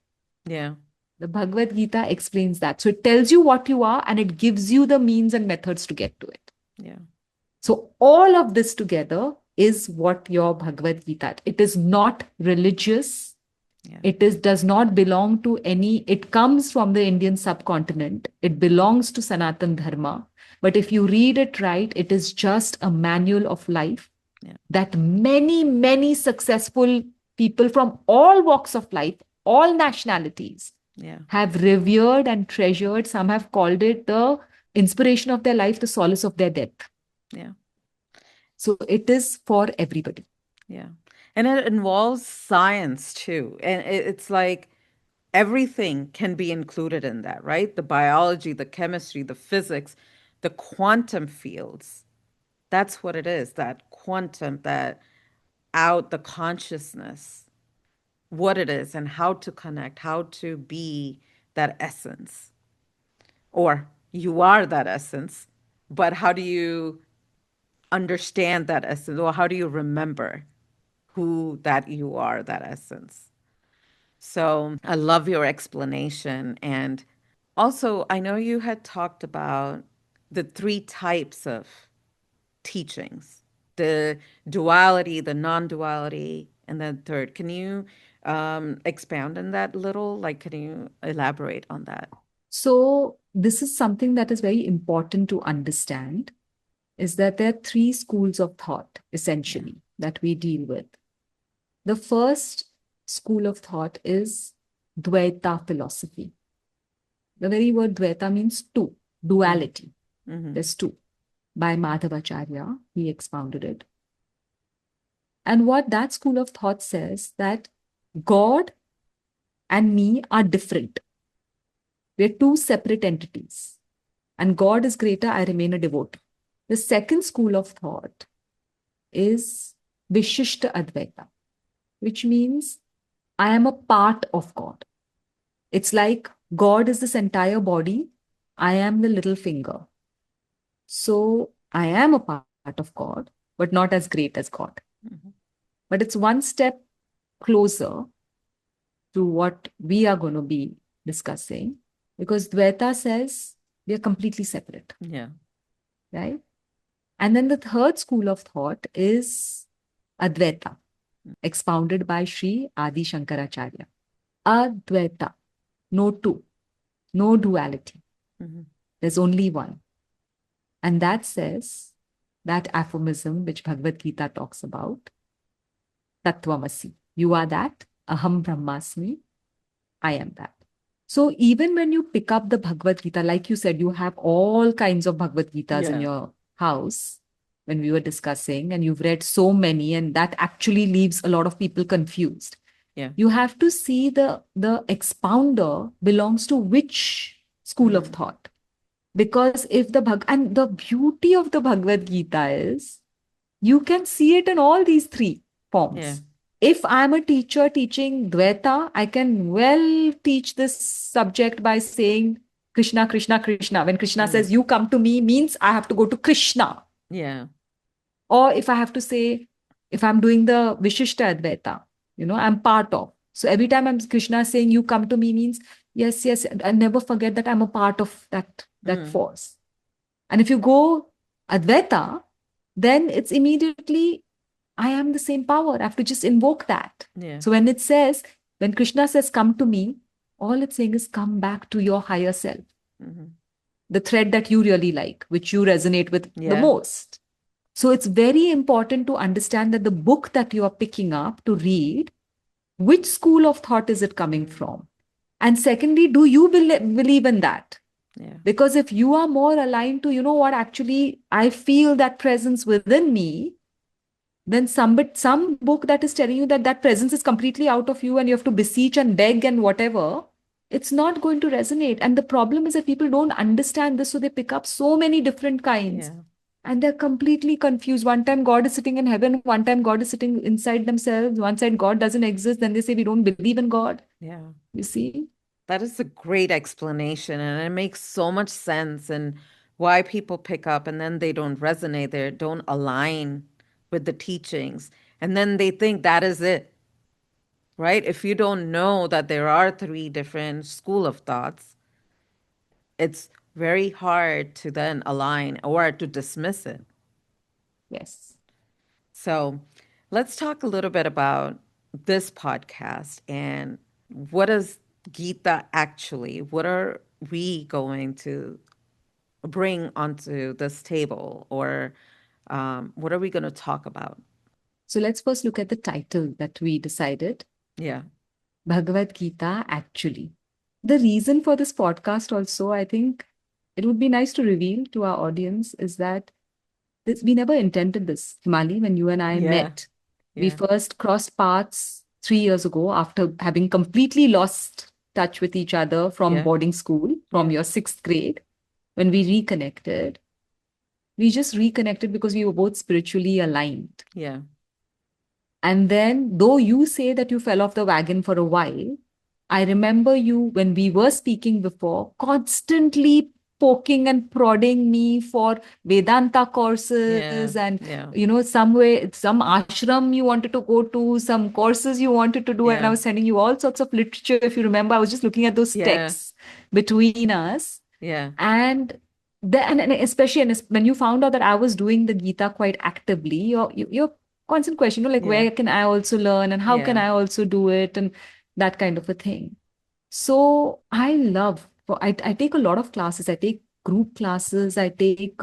Yeah. The Bhagavad Gita explains that. So it tells you what you are and it gives you the means and methods to get to it. Yeah. So all of this together is what your Bhagavad Gita. It is not religious. Yeah. It is does not belong to any, it comes from the Indian subcontinent. It belongs to Sanatan Dharma. But if you read it right, it is just a manual of life Yeah. that many, many successful people from all walks of life, all nationalities, Yeah. have revered and treasured. Some have called it the inspiration of their life, the solace of their death. Yeah. So it is for everybody. Yeah. And it involves science too. And it's like everything can be included in that, right? The biology, the chemistry, the physics, the quantum fields. That's what it is, that quantum, that out the consciousness, what it is and how to connect, how to be that essence. Or you are that essence, but how do you understand that essence? Or how do you remember who that you are, that essence? So I love your explanation. And also, I know you had talked about the three types of teachings, the duality, the non-duality, and then third. Can you expound on that a little? Like, can you elaborate on that? So this is something that is very important to understand, is that there are three schools of thought, Yeah. essentially, that we deal with. The first school of thought is Dvaita philosophy. The very word Dvaita means two, Mm-hmm. duality. Mm-hmm. There's two. By Madhavacharya, he expounded it. And what that school of thought says, that God and me are different. We're two separate entities. And God is greater, I remain a devotee. The second school of thought is Vishishta Advaita, which means I am a part of God. It's like God is this entire body, I am the little finger. So I am a part of God, but not as great as God. Mm-hmm. But it's one step closer to what we are going to be discussing, because Dvaita says we are completely separate, Yeah. right? And then the third school of thought is Advaita, expounded by Sri Adi Shankaracharya. Advaita, no two, no duality. Mm-hmm. There's only one. And that says, that aphorism which Bhagavad Gita talks about, Tattvamasi. You are that, Aham Brahmasmi, I am that. So even when you pick up the Bhagavad Gita, like you said, you have all kinds of Bhagavad Gitas in Yeah. your house when we were discussing, and you've read so many, and that actually leaves a lot of people confused. Yeah. You have to see the expounder belongs to which school of Mm. thought. Because if the and the beauty of the Bhagavad Gita is you can see it in all these three Yeah. forms. If I'm a teacher teaching Dvaita, I can well teach this subject by saying Krishna, Krishna, Krishna. When Krishna Mm. says, you come to me, means I have to go to Krishna. Yeah. Or if I have to say, if I'm doing the Vishishta Advaita, I'm part of. So every time I'm Krishna saying, you come to me means, yes, yes, I never forget that I'm a part of that Mm. force. And if you go Advaita, then it's immediately, I am the same power. I have to just invoke that. Yeah. So when Krishna says, come to me, all it's saying is come back to your higher self, Mm-hmm. the thread that you really like, which you resonate with the Yeah. most. So it's very important to understand that the book that you are picking up to read, which school of thought is it coming Mm. from? And secondly, do you believe in that? Yeah. Because if you are more aligned to, what, actually, I feel that presence within me, then some book that is telling you that that presence is completely out of you and you have to beseech and beg and whatever, it's not going to resonate. And the problem is that people don't understand this, so they pick up so many different kinds Yeah. and they're completely confused. One time God is sitting in heaven, one time God is sitting inside themselves, one side God doesn't exist, then they say we don't believe in God. Yeah. You see? That is a great explanation, and it makes so much sense and why people pick up and then they don't resonate, they don't align with the teachings, and then they think that is it, right? If you don't know that there are three different school of thoughts, it's very hard to then align or to dismiss it. Yes. So let's talk a little bit about this podcast and what is Gita actually? What are we going to bring onto this table, or what are we going to talk about? So let's first look at the title that we decided, Yeah. Bhagavad Gita Actually. The reason for this podcast also, I think it would be nice to reveal to our audience, is that we never intended this, Himali, when you and I Yeah. met. We Yeah. first crossed paths 3 years ago after having completely lost touch with each other from Yeah. boarding school, from Yeah. your sixth grade. When we reconnected, we just reconnected because we were both spiritually aligned. Yeah. And then, though you say that you fell off the wagon for a while, I remember you when we were speaking before, constantly poking and prodding me for Vedanta Yeah. courses and, Yeah. some way, some ashram you wanted to go to, some courses you wanted to do. And I Yeah. was sending you all sorts of literature. If you remember, I was just looking at those Yeah. texts between us. Yeah. And and especially when you found out that I was doing the Gita quite actively, your constant question, like Yeah. where can I also learn and how can Yeah. I also do it and that kind of a thing. So I love, I take a lot of classes. I take group classes. I take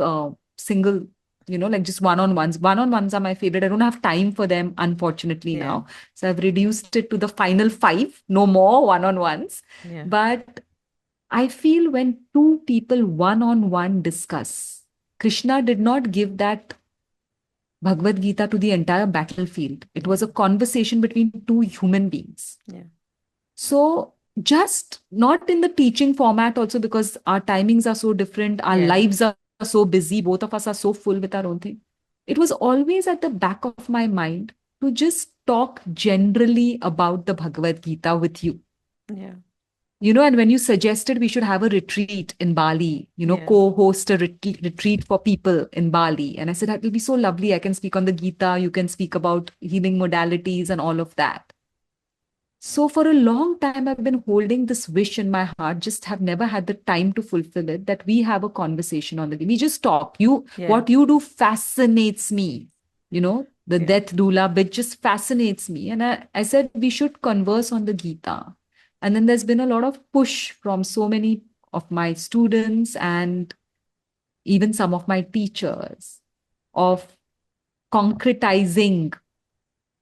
single, like just one-on-ones. One-on-ones are my favorite. I don't have time for them, unfortunately, Yeah. now. So I've reduced it to the final five, no more one-on-ones. Yeah. But I feel when two people one-on-one discuss, Krishna did not give that Bhagavad Gita to the entire battlefield. It was a Yeah. conversation between two human beings. Yeah. So, just not in the teaching format, also because our timings are so different, our Yeah. lives are so busy, both of us are so full with our own thing. It was always at the back of my mind to just talk generally about the Bhagavad Gita with you. Yeah. And when you suggested we should have a retreat in Bali, Yeah. co-host a retreat for people in Bali. And I said, that will be so lovely. I can speak on the Gita, you can speak about healing modalities and all of that. So for a long time, I've been holding this wish in my heart, just have never had the time to fulfill it, that we have a conversation on the we just talk. Yeah. What you do fascinates me. The Yeah. death doula bit just fascinates me. And I said we should converse on the Gita. And then there's been a lot of push from so many of my students and even some of my teachers of concretizing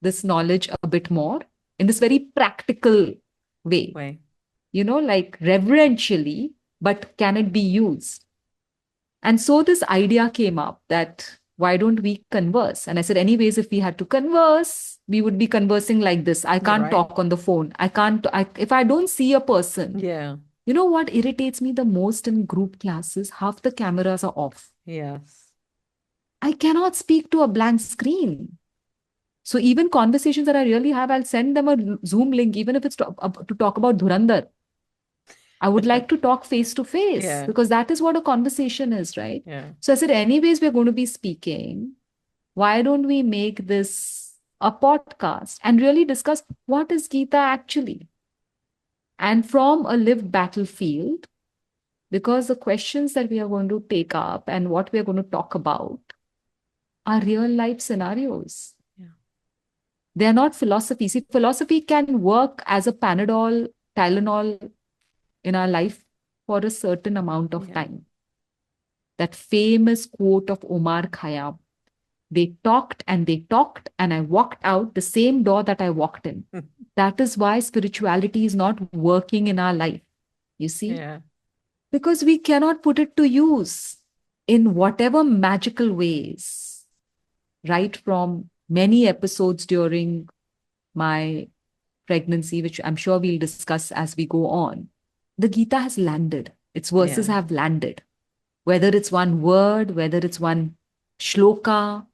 this knowledge a bit more in this very practical way, Way. like reverentially, but can it be used? And so this idea came up that why don't we converse? And I said, anyways, if we had to converse, we would be conversing like this. I You're can't right. talk on the phone. If I don't see a person, Yeah. you know what irritates me the most in group classes? Half the cameras are off. Yes. I cannot speak to a blank screen. So even conversations that I really have, I'll send them a Zoom link, even if it's to talk about Dhurandhar. I would like to talk face to face Yeah. because that is what a conversation is, right? Yeah. So I said, anyways, we're going to be speaking. Why don't we make this a podcast and really discuss what is Gita actually? And from a lived battlefield, because the questions that we are going to take up and what we are going to talk about are real life scenarios. Yeah. They are not philosophy. See, philosophy can work as a Panadol, Tylenol in our life for a certain amount of Yeah. time. That famous quote of Omar Khayyam, they talked, and I walked out the same door that I walked in. That is why spirituality is not working in our life, you see, Yeah. because we cannot put it to use in whatever magical ways, right from many episodes during my pregnancy, which I'm sure we'll discuss as we go on. The Gita has landed, its verses Yeah. have landed, whether it's one word, whether it's one shloka,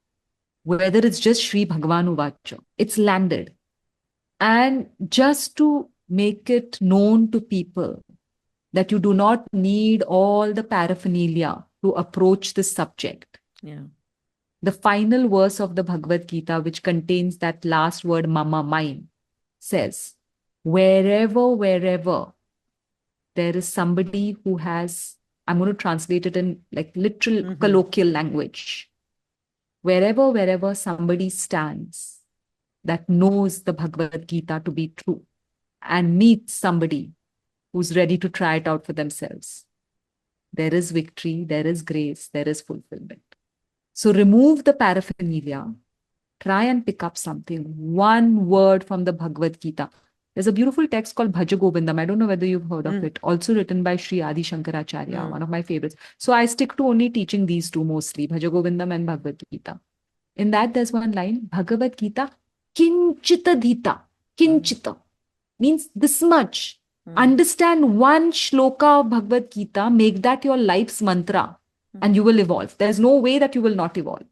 whether it's just Sri Bhagavan Uvacha, it's landed. And just to make it known to people that you do not need all the paraphernalia to approach this subject. Yeah. The final verse of the Bhagavad Gita, which contains that last word, mama, mine, says, wherever there is somebody who has, I'm going to translate it in like literal Mm-hmm. colloquial language. Wherever somebody stands, that knows the Bhagavad Gita to be true and meets somebody who's ready to try it out for themselves, there is victory, there is grace, there is fulfillment. So remove the paraphernalia, try and pick up something, one word from the Bhagavad Gita. There's a beautiful text called Bhaja Govindam. I don't know whether you've heard of Mm, it. Also written by Sri Adi Shankaracharya, mm, one of my favorites. So I stick to only teaching these two mostly, Bhaja Govindam and Bhagavad Gita. In that, there's one line, Bhagavad Gita, kinchita dhita. mm, Kinchita means this much. mm, Understand one shloka of Bhagavad Gita, make that your life's mantra, and you mm, will evolve. There's no way that you will not evolve.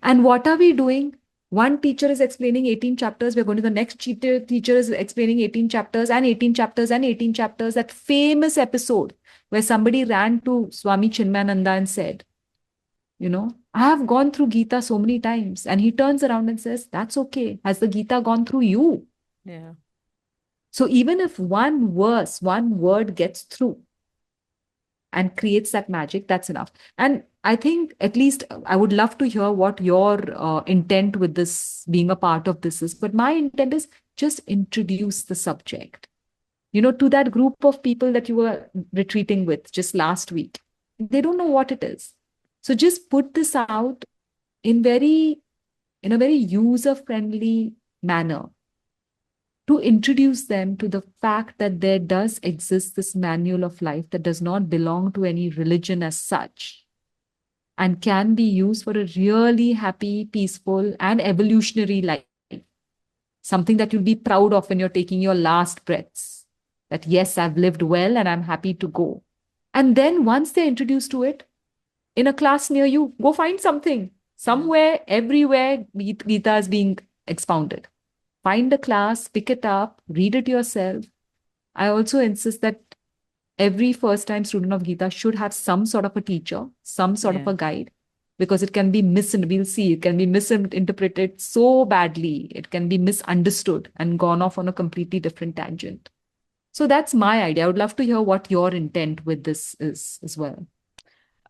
And what are we doing? One teacher is explaining 18 chapters. We're going to the next teacher is explaining 18 chapters and 18 chapters and 18 chapters. That famous episode where somebody ran to Swami Chinmayananda and said, I have gone through Gita so many times. And he turns around and says, that's okay. Has the Gita gone through you? yeah. So even if one verse, one word gets through and creates that magic, that's enough. And I think at least I would love to hear what your intent with this being a part of this is. But my intent is just introduce the subject, to that group of people that you were retreating with just last week. They don't know what it is. So just put this out in in a very user friendly manner to introduce them to the fact that there does exist this manual of life that does not belong to any religion as such and can be used for a really happy, peaceful, and evolutionary life. Something that you'll be proud of when you're taking your last breaths. That, yes, I've lived well and I'm happy to go. And then once they're introduced to it, in a class near you, go find something. Mm, Somewhere, everywhere, Gita is being expounded. Find a class, pick it up, read it yourself. I also insist that every first time student of Gita should have some sort of a teacher, some sort of yeah. a guide, because it can be we'll see, it can be misinterpreted so badly. It can be misunderstood and gone off on a completely different tangent. So that's my idea. I would love to hear what your intent with this is as well.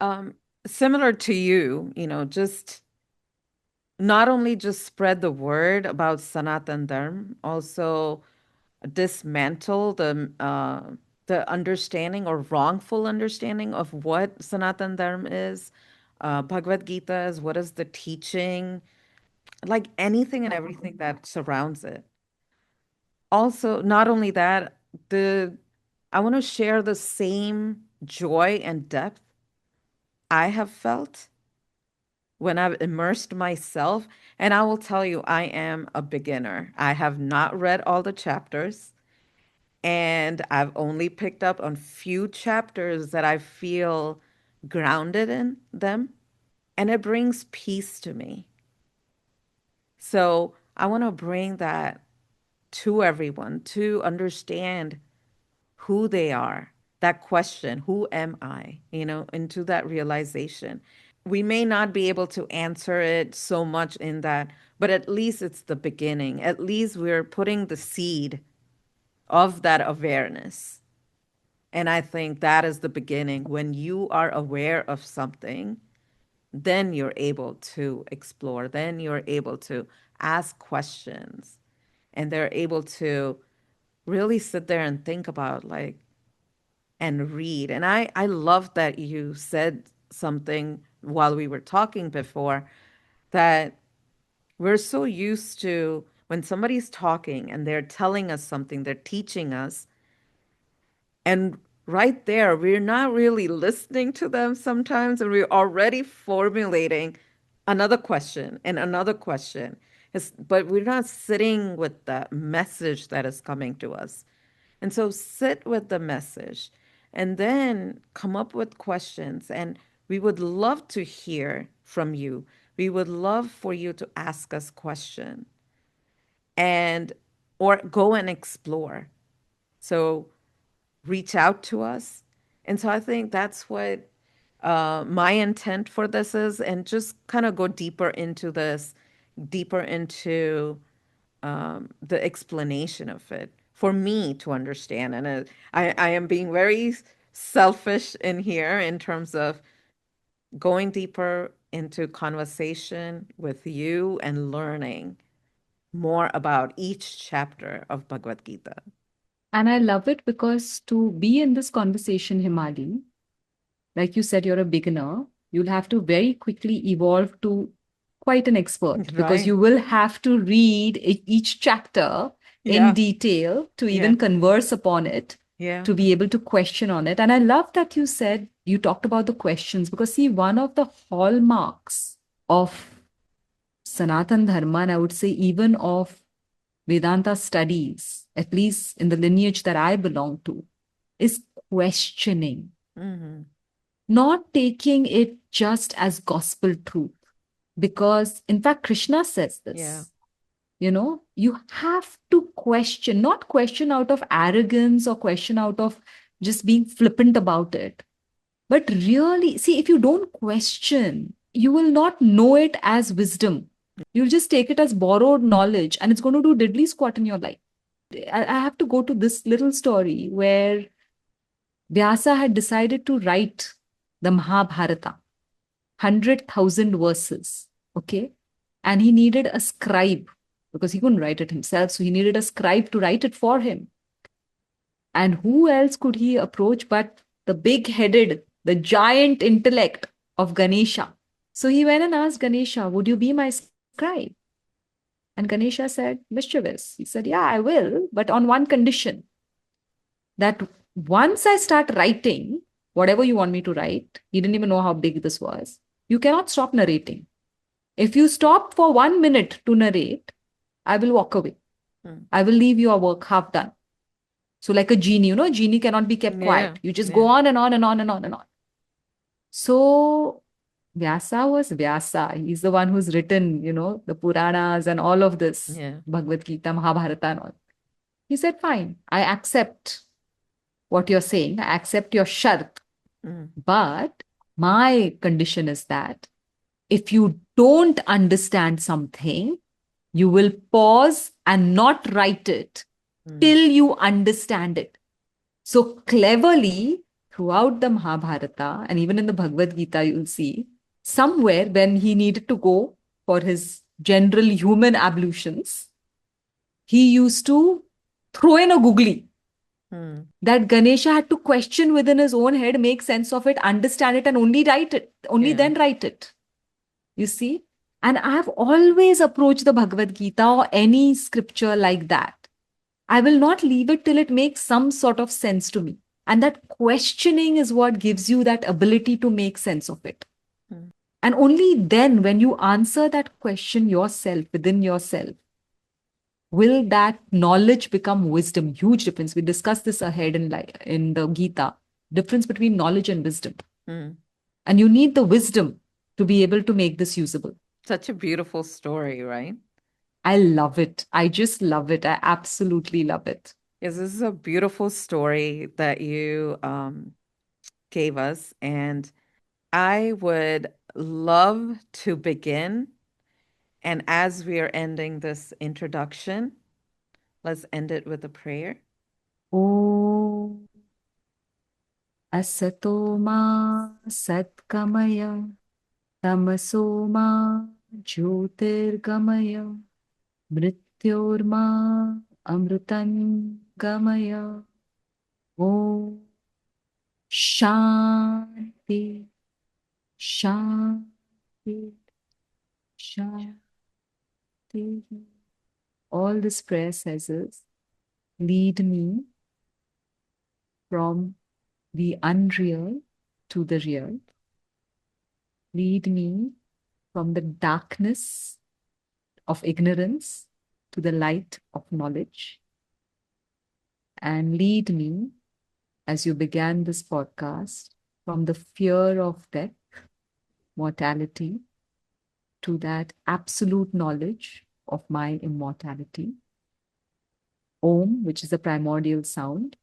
Um, Similar to you, just not only just spread the word about Sanatan Dharma, also dismantle the understanding or wrongful understanding of what Sanatan Dharma is. Bhagavad Gita is what is the teaching, like anything and everything that surrounds it. Also, not only that, the I want to share the same joy and depth I have felt when I've immersed myself. And I will tell you, I am a beginner. I have not read all the chapters, and I've only picked up on few chapters that I feel grounded in them, and it brings peace to me. So I want to bring that to everyone to understand who they are, that question, who am I, into that realization. We may not be able to answer it so much in that, but at least it's the beginning. At least we're putting the seed of that awareness. And I think that is the beginning. When you are aware of something, then you're able to explore, then you're able to ask questions, and they're able to really sit there and think about, like, and read. And I love that you said something while we were talking before, that we're so used to when somebody's talking and they're telling us something, they're teaching us, and right there, we're not really listening to them sometimes, and we're already formulating another question and another question. But we're not sitting with the message that is coming to us. And so sit with the message and then come up with questions. And we would love to hear from you. We would love for you to ask us questions and or go and explore. So reach out to us. And so I think that's what my intent for this is, and just kind of go deeper into this, deeper into the explanation of it for me to understand. And I am being very selfish in here in terms of going deeper into conversation with you and learning. more about each chapter of Bhagavad Gita. And I love it because to be in this conversation, Himali, like you said, you're a beginner, you'll have to very quickly evolve to quite an expert because Right. you will have to read each chapter in Yeah. detail to Yeah. even converse upon it, Yeah. to be able to question on it. And I love that you said you talked about the questions because, see, one of the hallmarks of Sanatan Dharma, and I would say even of Vedanta studies, at least in the lineage that I belong to, is questioning, Mm-hmm. not taking it just as gospel truth. Because, in fact, Krishna says Yeah. this. You have to question, not question out of arrogance or question out of just being flippant about it, but really, see, if you don't question, you will not know it as wisdom. You'll just take it as borrowed knowledge and it's going to do diddly squat in your life. I have to go to this little story where Vyasa had decided to write the Mahabharata, 100,000 verses. Okay. And he needed a scribe because he couldn't write it himself. So he needed a scribe to write it for him. And who else could he approach but the big headed, the giant intellect of Ganesha? So he went and asked Ganesha, would you be my scribe? And Ganesha said, mischievous. He said, yeah, I will, but on one condition that once I start writing whatever you want me to write, he didn't even know how big this was, you cannot stop narrating. If you stop for 1 minute to narrate, I will walk away. I will leave your work half done. So, like a genie, genie cannot be kept Yeah. quiet. You just Yeah. go on and on and on and on and on. So, Vyasa was Vyasa. He's the one who's written, the Puranas and all of this, Yeah. Bhagavad Gita, Mahabharata, and all. He said, fine, I accept what you're saying. I accept your shart. Mm. But my condition is that if you don't understand something, you will pause and not write it Mm. till you understand it. So cleverly, throughout the Mahabharata and even in the Bhagavad Gita, you'll see somewhere when he needed to go for his general human ablutions, he used to throw in a googly Mm. that Ganesha had to question within his own head, make sense of it, understand it, and only write it, only Yeah. then write it. You see? And I've always approached the Bhagavad Gita or any scripture like that. I will not leave it till it makes some sort of sense to me. And that questioning is what gives you that ability to make sense of it. Mm. And only then, when you answer that question yourself, within yourself, will that knowledge become wisdom. Huge difference. We discussed this ahead in the Gita. Difference between knowledge and wisdom. Mm. And you need the wisdom to be able to make this usable. Such a beautiful story, right? I love it. I just love it. I absolutely love it. Yes, this is a beautiful story that you gave us, and I would love to begin. And as we are ending this introduction, let's end it with a prayer. Oh, asato ma satkamaya tamaso ma jyotirgamaya mrityorma amritan gamaya. Oh, Shanti, Shanti, Shanti. All this prayer says is, lead me from the unreal to the real. Lead me from the darkness of ignorance to the light of knowledge. And lead me, as you began this podcast, from the fear of death, mortality, to that absolute knowledge of my immortality. Om, which is the primordial sound,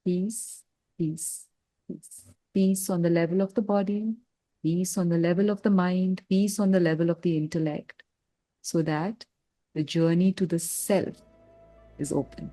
peace, peace, peace. Peace on the level of the body, peace on the level of the mind, peace on the level of the intellect, so that the journey to the self is open.